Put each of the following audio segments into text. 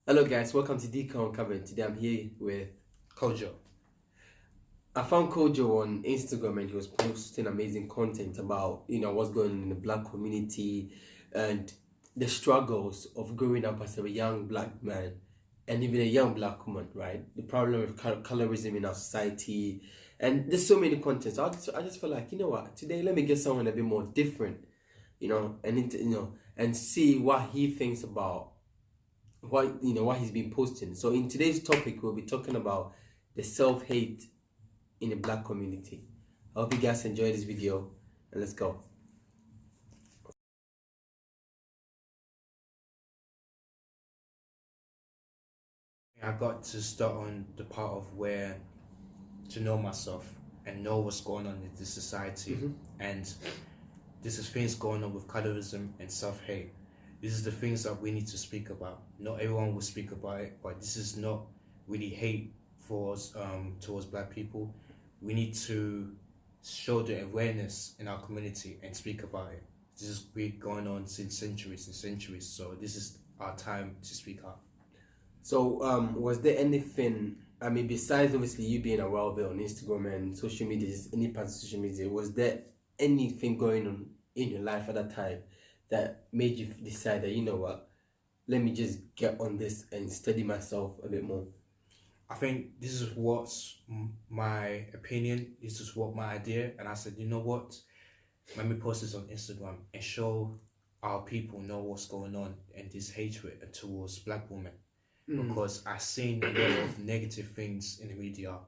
Hello guys, welcome to Deco Uncovered. Today I'm here with Kojo. I found Kojo on Instagram and he was posting amazing content about what's going on in the black community and the struggles of growing up as a young black man and even a young black woman, right? The problem of colorism in our society, and there's so many contents. I just feel like, you know what, today let me get someone a bit more different, and see what he thinks about what he's been posting. So in today's topic, we'll be talking about the self-hate in the black community. I hope you guys enjoy this video, and let's go. I got to start on the part of where to know myself and know what's going on in this society. And this is things going on with colorism and self-hate. This is the things that we need to speak about. Not everyone will speak about it, but this is not really hate for us, towards black people. We need to show the awareness in our community and speak about it. This has been going on since centuries and centuries, so this is our time to speak up. So was there anything, I mean, besides obviously you being aware of it on Instagram and social media, any part of social media, was there anything going on in your life at that time that made you decide that, you know what, let me just get on this and study myself a bit more? I think this is what's my opinion, this is what my idea, and I said, you know what, let me post this on Instagram and show our people know what's going on and this hatred towards black women. Because I've seen a lot of negative things in the media,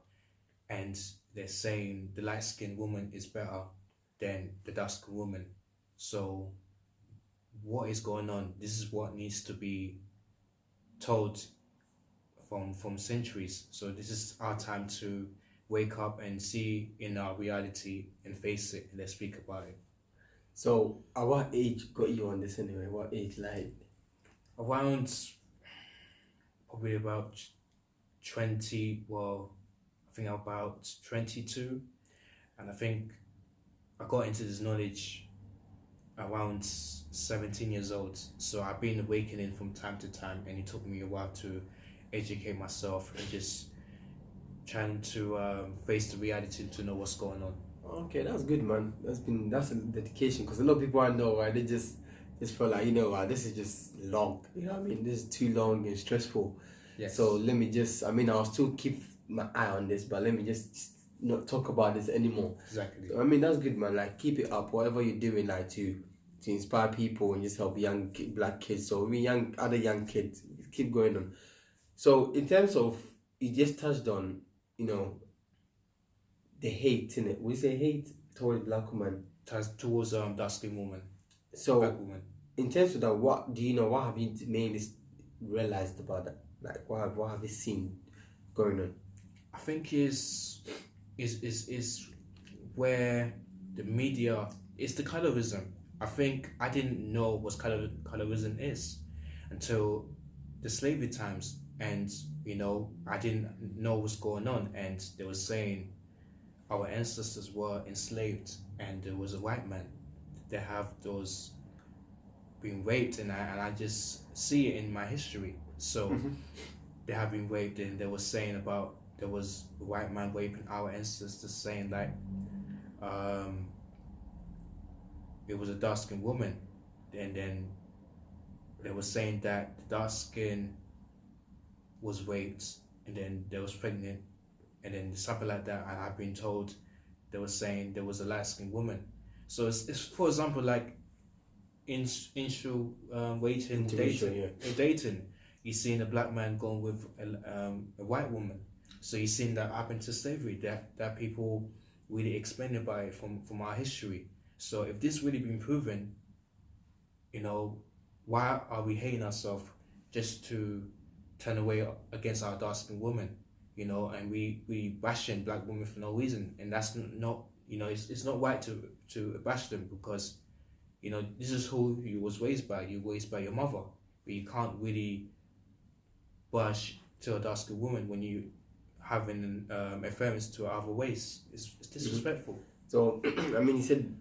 and they're saying the light-skinned woman is better than the dark-skinned woman. So what is going on? This is what needs to be told from centuries. So this is our time to wake up and see in our reality and face it, and let's speak about it. So at what age got you on this anyway? What age, like? Around probably about 20, well, I think about 22, and I think I got into this knowledge around 17 years old. So I've been awakening from time to time, and it took me a while to educate myself and just trying to face the reality to know what's going on. Okay, that's good, man. That's a dedication, because a lot of people I know, right, they just feel like, you know what, this is just long. You know what I mean? This is too long and stressful. Yes. So let me just, I mean, I'll still keep my eye on this, but let me just not talk about this anymore. Exactly. So, I mean, that's good, man. Like, keep it up, whatever you're doing, like to inspire people and just help young black kids. So we other young kids, keep going on. So in terms of, you just touched on, the hate in it. We say hate towards black women. Towards dark-skinned woman. So black woman. In terms of that, what do you know? What have you mainly realized about that? Like, what have you seen going on? I think is where the media is the colorism. I think I didn't know what colorism is until the slavery times, and I didn't know what's going on, and they were saying our ancestors were enslaved, and there was a white man. They have those been raped, and I just see it in my history. So they have been raped, and they were saying about there was a white man raping our ancestors, saying like it was a dark-skinned woman, and then they were saying that the dark skin was raped, and then they was pregnant, and then something like that. And I've been told they were saying there was a light-skinned woman. So it's for example, like in waiting dating, you're seeing a black man going with a white woman. So you're seeing that happen to slavery, that people really explain about it from our history. So if this really been proven, why are we hating ourselves just to turn away against our dark-skinned woman? And we bashing black women for no reason, and that's not, it's not right to bash them, because this is who you was raised by. You were raised by your mother, but you can't really bash to a dark-skinned woman when you having affairs to other ways. It's disrespectful. So I mean, you said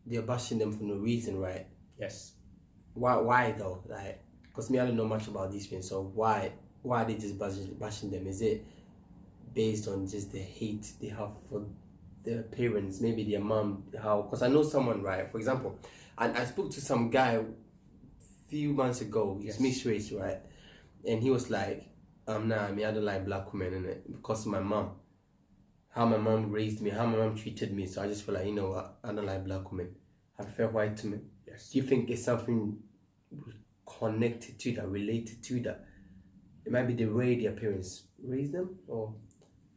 they're bashing them for no reason, right? Yes. Why though? Like, Because me, I don't know much about these things. So why are they just bashing them? Is it based on just the hate they have for their parents, maybe their mom? How? Because I know someone, right? For example, and I spoke to some guy a few months ago. He's mixed race, right? And he was like, nah, I mean, I don't like black women in it because of my mom. How my mom raised me, how my mom treated me. So I just feel like, you know what, I don't like black women. I prefer white women. Yes. Do you think it's something connected to that, related to that? It might be the way their parents raised them, or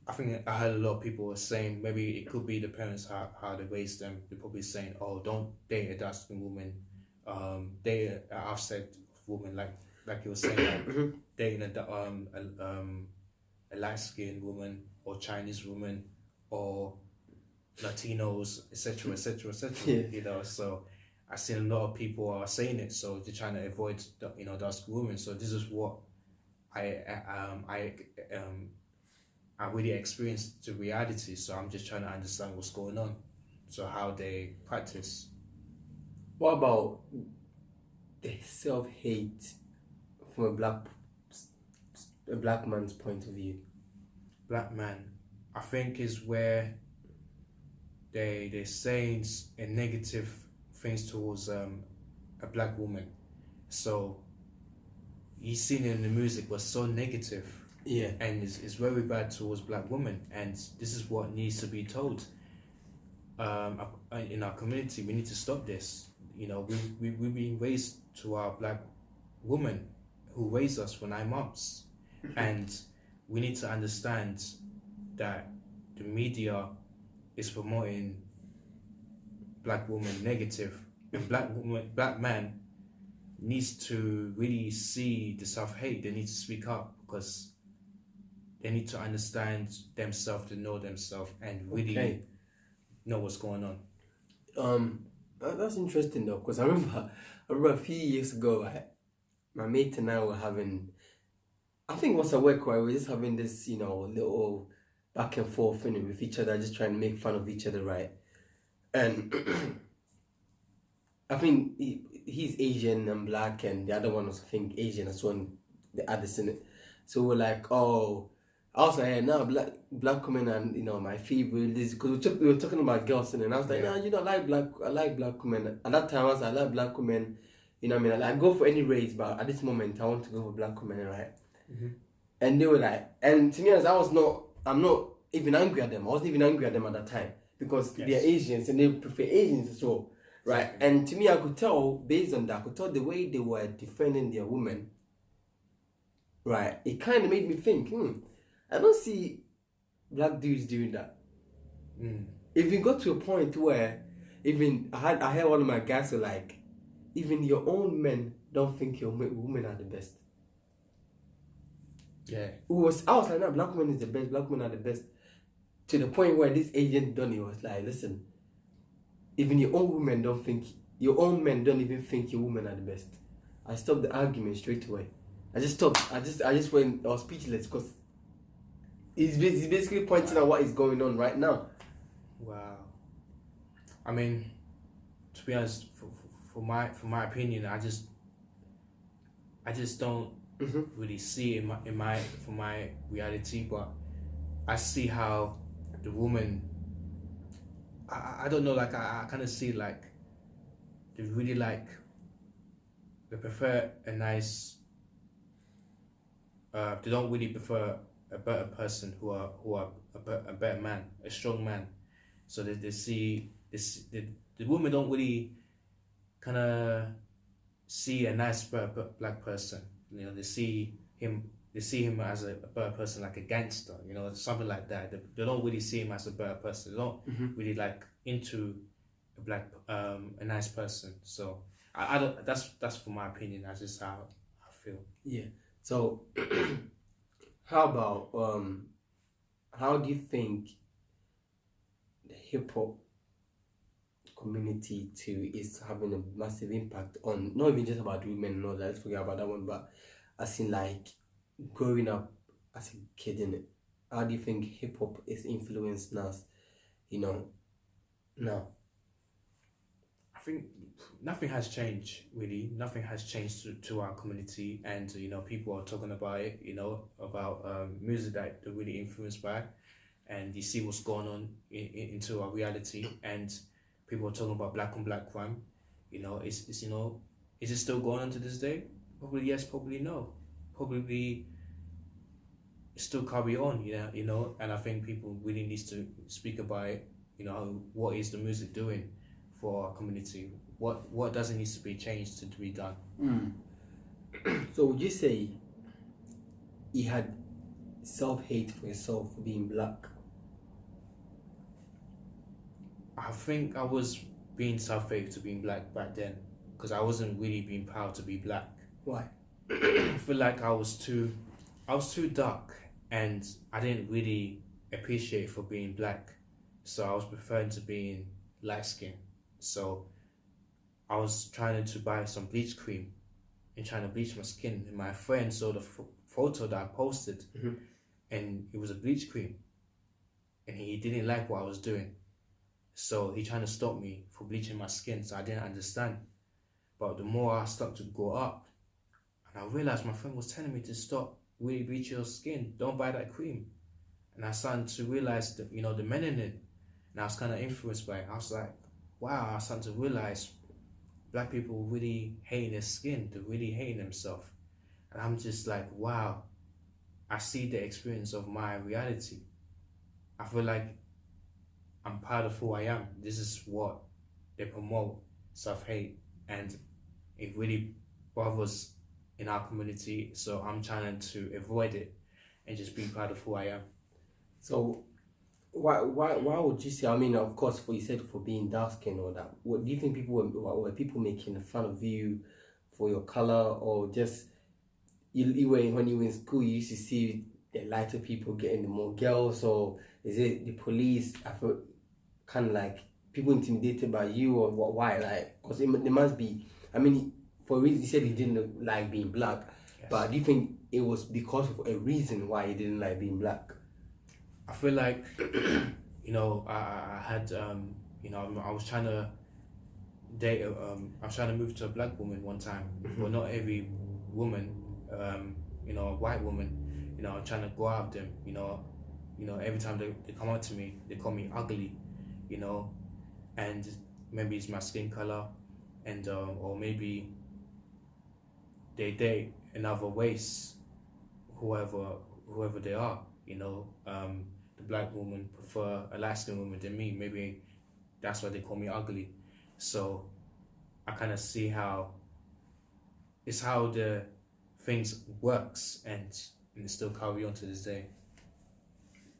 I think I heard a lot of people were saying maybe it could be the parents how they raised them. They're probably saying, "Oh, don't date a dark skinned woman, date an offset woman," like you were saying, like dating a light skinned woman or Chinese woman or Latinos, etc., etc., etc. You know, so I've seen a lot of people are saying it, so they're trying to avoid dark skinned women. So this is what I really experienced the reality, so I'm just trying to understand what's going on. So how they practice. what about the self-hate from a black man's point of view? Black man, I think is where they're saying a negative things towards a black woman. So you seen it in the music was so negative. Yeah. And it's very bad towards black women, and this is what needs to be told. In our community, we need to stop this. You know, we've been raised to our black woman who raised us for 9 months, and we need to understand that the media is promoting black woman negative, and black man needs to really see the self-hate. They need to speak up because they need to understand themselves, to know themselves, and really know what's going on. That's interesting though, because I remember a few years ago, my mate and I were having, I think it was a work where we were just having this, little back and forth with each other, just trying to make fun of each other, right? And I think he's Asian and black, and the other one was, I think, Asian as well, the others in it. So we're like, oh. I was like, now black women and my favorite is because we were talking about girls and I was like, I like black women. At that time I was like, I like black women, I go for any race, but at this moment I want to go for black women, right? Mm-hmm. And they were like, and to be honest, I'm not even angry at them. I wasn't even angry at them at that time because they're Asians and they prefer Asians as well, right? Exactly. And to me, I could tell based on that, I could tell the way they were defending their women, right? It kind of made me think, I don't see black dudes doing that. If you got to a point where even I heard one of my guys were like, even your own men don't think your women are the best. Yeah. I was like, no, black women is the best. Black women are the best. To the point where this agent Donnie was like, listen, even your own women don't think, your own men don't even think your women are the best. I stopped the argument straight away. I just stopped. I just went. I was speechless because he's basically pointing out what is going on right now. Wow. I mean, to be honest, for my opinion, I just don't really see in my reality, but I see how the woman. I don't know, like I kind of see like they really like they prefer a nice. They don't really prefer a better person who are a better man, a strong man. So they see this the women don't really kind of see a nice black person. They see him as a better person, like a gangster, something like that. They don't really see him as a better person. They don't really like into a nice person. So I don't. That's for my opinion. That's just how I feel. Yeah. So how about how do you think the hip hop community too is having a massive impact on, not even just about women and all that, let's forget about that one, but as in like growing up as a kid in it? How do you think hip hop is influencing us, now? I think nothing has changed really. Nothing has changed to our community, and people are talking about it. About music that they're really influenced by, and you see what's going on into our reality, and people are talking about black on black crime. Is it still going on to this day? Probably yes, probably no, probably still carry on. And I think people really needs to speak about it. What is the music doing for our community? What doesn't need to be changed to be done? So would you say he had self-hate for himself for being black? I think I was being self-hate to being black back then, because I wasn't really being proud to be black. Why? I feel like I was too dark, and I didn't really appreciate for being black, so I was preferring to being light skin. So I was trying to buy some bleach cream and trying to bleach my skin, and my friend saw the photo that I posted, and it was a bleach cream, and he didn't like what I was doing, so he trying to stop me from bleaching my skin. So I didn't understand, but the more I started to grow up, and I realized my friend was telling me to stop really bleach your skin, don't buy that cream, and I started to realize that the melanin, and I was kind of influenced by it. I was like, wow, I started to realize black people really hating their skin, they're really hating themselves. And I'm just like, wow, I see the experience of my reality. I feel like I'm proud of who I am. This is what they promote, self-hate, and it really bothers in our community. So I'm trying to avoid it and just be proud of who I am. So why would you say? I mean, of course, you said for being dark skin or that. What do you think people were people making fun of you for your color, or just you were when you were in school you used to see the lighter people getting the more girls, or is it the police? I feel kind of like people intimidated by you, or what? Why? Like, because there must be. I mean, for a reason you said he didn't like being black, Yes. but do you think it was because of a reason why he didn't like being black? I feel like, I had, I was trying to date, I was trying to move to a black woman one time, but not every woman, a white woman, I'm trying to go out them, every time they come out to me, they call me ugly, and maybe it's my skin color, and, or maybe they date another race, whoever they are, the black woman prefer a light skinned woman than me. Maybe that's why they call me ugly. So I kind of see how the things works, and it still carry on to this day.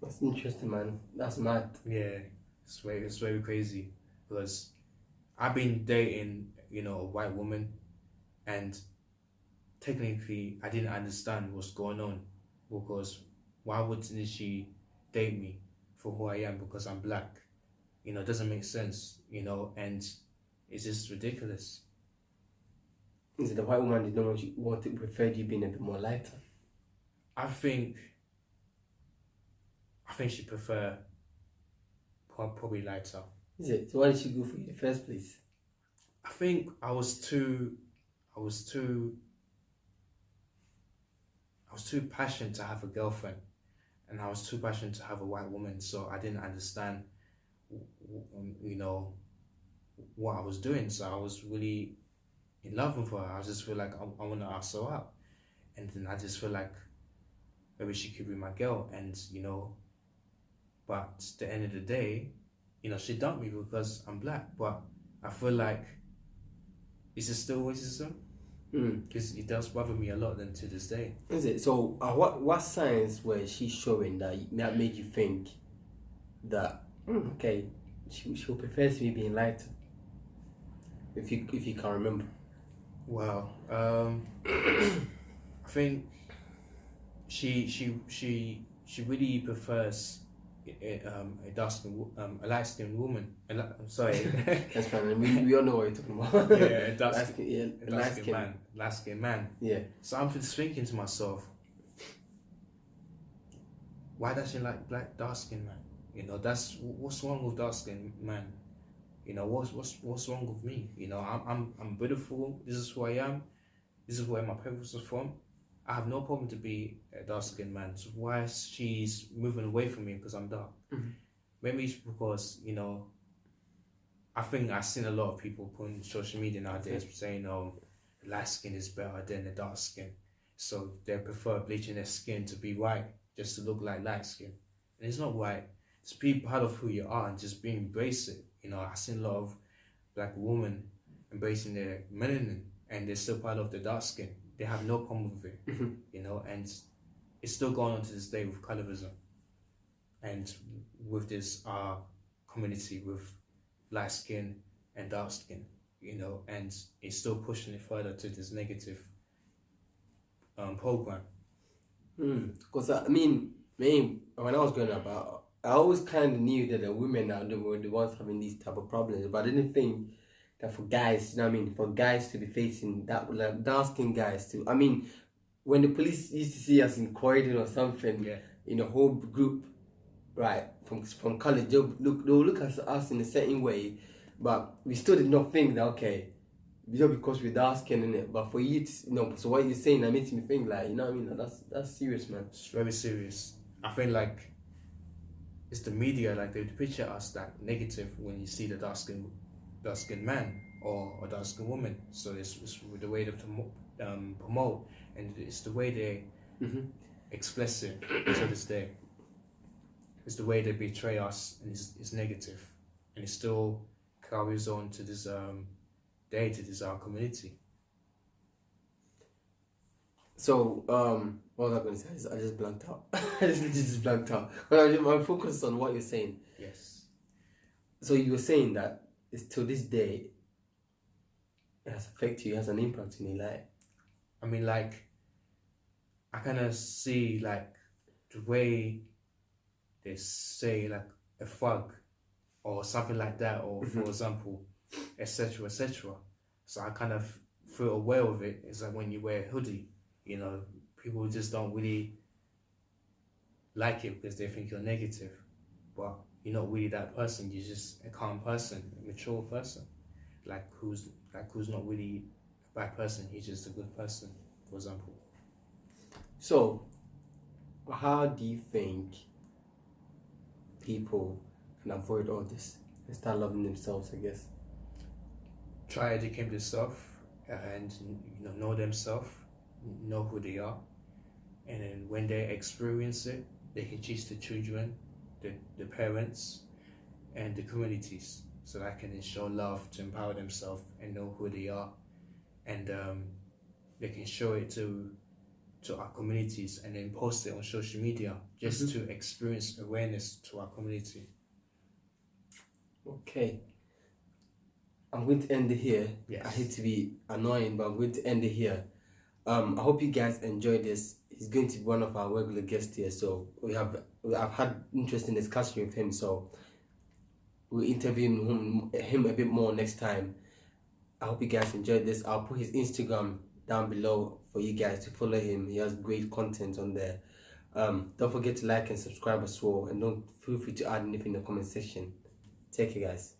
That's interesting, man. That's mad. Yeah, it's very crazy, because I've been dating, a white woman, and technically I didn't understand what's going on, because why wouldn't she date me for who I am because I'm black? It doesn't make sense, and it's just ridiculous. Is it the white woman did not preferred you being a bit more lighter? I think she prefer probably lighter. Is it? So why did she go for you in the first place? I think I was too passionate to have a girlfriend, and I was too passionate to have a white woman, so I didn't understand, what I was doing. So I was really in love with her. I just feel like I want to ask her out, and then I just feel like maybe she could be my girl, and but at the end of the day, she dumped me because I'm black. But I feel like, is it still racism? Because it does bother me a lot then to this day. Is it? So what signs were she showing that made you think that okay, she prefers me being lighter? If you can remember. Well, I think she really prefers a light skinned woman. I'm sorry. That's fine. We all know what you're talking about. Yeah, a light skinned man. Yeah. So I'm just thinking to myself, why does she like dark skinned man? That's what's wrong with dark skinned man. You know, what's wrong with me? You know, I'm beautiful. This is who I am. This is where my parents are from. I have no problem to be a dark skinned man. So why she's moving away from me because I'm dark? Maybe it's because, you know, I think I've seen a lot of people put on social media nowadays saying, light skin is better than the dark skin. So they prefer bleaching their skin to be white just to look like light skin. And it's not white. It's be part of who you are and just embrace it. You know, I've seen a lot of black women embracing their melanin and they're still part of the dark skin. They have no problem with it, you know, and it's still going on to this day with colorism and with this community with light skin and dark skin, you know, and it's still pushing it further to this negative program. Because I mean, when I was growing up, I always kind of knew that the women were the ones having these type of problems, but I didn't think that for guys, you know what I mean, for guys to be facing that, like dark skinned guys too. I mean, when the police used to see us in corridor or something, in a whole group, right, from college, they'll look at us in a certain way, but we still did not think that, okay, just because we're dark skinned in it, but for you to, you know, so what you're saying, that makes me think, like, you know what I mean, that's serious, man. It's very serious. I think like it's the media, like they picture us that negative when you see the dark skinned man or a dark skinned woman. So it's the way they promote, and it's the way they express it to this day. It's the way they betray us, and it's negative, and it still carries on to this day, to this our community. So what was I going to say? I just blanked out. I just blanked out. But I'm focused on what you're saying. Yes. So you were saying that it's till this day it has affected you, it has an impact in your life. I mean, like, I kind of see, like, the way they say, like, a thug or something like that, or for example, etc., etc. So I kind of feel aware of it. It's like when you wear a hoodie, you know, people just don't really like it because they think you're negative. But you're not really that person. You're just a calm person, a mature person, like who's not really a bad person. He's just a good person, for example. So, how do you think people can avoid all this and start loving themselves, I guess? Try educate themselves and, you know themselves, know who they are, and then when they experience it, they can teach the children, the parents, and the communities, so that can show love to empower themselves and know who they are, and they can show it to our communities and then post it on social media just to experience awareness to our community. Okay. I'm going to end it here. Yes. I hate to be annoying, but I'm going to end it here. I hope you guys enjoyed this. He's going to be one of our regular guests here, so I've had interesting discussion with him, so we'll interview him a bit more next time. I hope you guys enjoyed this. I'll put his Instagram down below for you guys to follow him. He has great content on there. Don't forget to like and subscribe as well, and don't feel free to add anything in the comment section. Take care, guys.